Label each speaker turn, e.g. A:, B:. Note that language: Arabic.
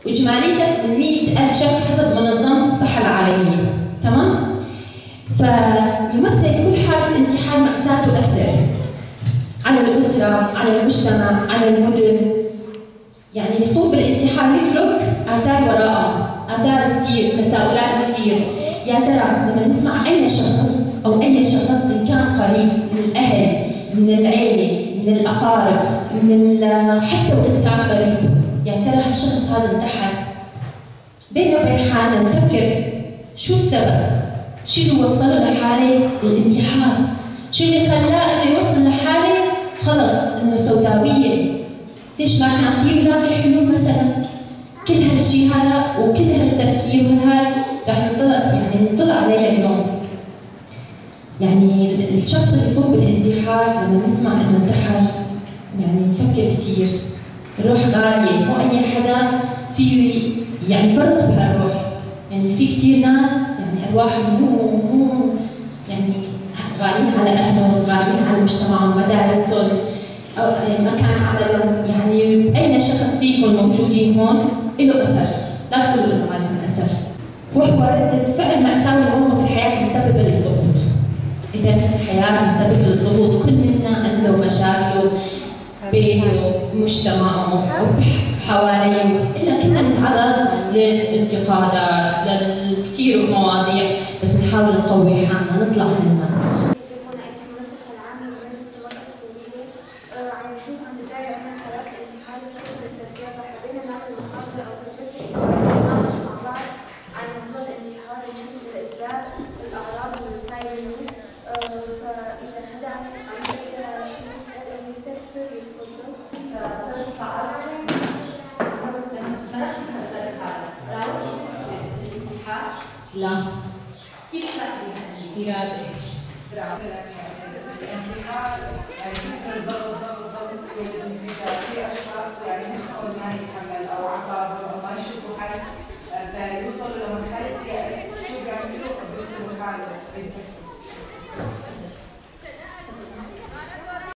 A: وإجماليتك من 100,000 شخص حسب منظمة الصحة العالمية، تمام؟ فيمثل كل حالة انتحار مأساة وأثر على الأسرة، على المجتمع، على المدن. يعني يقوم بالانتحار يترك آثار وراءه، آثار كثير، تساؤلات كثير. يا ترى لما نسمع أي شخص أو أي شخص إن كان قريب من الأهل، من العيلة، من الأقارب، حتى وإذا كان قريب، يا ترى هالشخص هذا انتحر، بيننا وبين حالنا نفكر شو السبب؟ شو اللي وصله لحالة الانتحار؟ شو اللي خلاه انه يوصل لحالة خلص انه سوداوية؟ ليش ما كان فيه يلاقي حلول مثلا؟ كل هالشيء هذا وكل هالتفكير وهاي رح نطلع عليها اليوم. يعني الشخص اللي يقوم بالانتحار لما نسمع انه انتحر يعني نفكر كثير. الروح غالية، مو أي حدا فيه يعني يفرط بهالروح. يعني في كثير ناس يعني أرواحهم مو يعني غاليين على أهلهم، غاليين على مجتمعهم، مدارسهم، أو مكان عملهم. يعني أي شخص فيكم موجودين هون له أثر، لا تقولوا إنه ما له أثر. وهو ردة فعل مأساوي الموقف في الحياة المسببة للضغوط. إذا الحياة مسببة للضغوط، كل منا عنده مشاكله، بيته، مجتمعه، حواليه، إلا كنا نتعرض للانتقادات، لكثير مواضيع، بس نحاول نقوي حالنا، نطلع منها.
B: عم نشوف عم تتابع عنا حالات الانتحار بسبب التربية، فحبينا نعمل محاضرة أو جلسة نتناقش مع بعض عن موضوع الانتحار، ونشوف الأسباب، الأعراض والفايدة منه. فإذا حدا عنده شو يسأل أو يستفسر يتفضل.
A: لا.
B: كيف
A: إرادة.
C: الانتحار يعني مثل الضغط في اشخاص يعني مخهم ما يتحمل او اعصابهم او ما يشوفوا حل فيوصلوا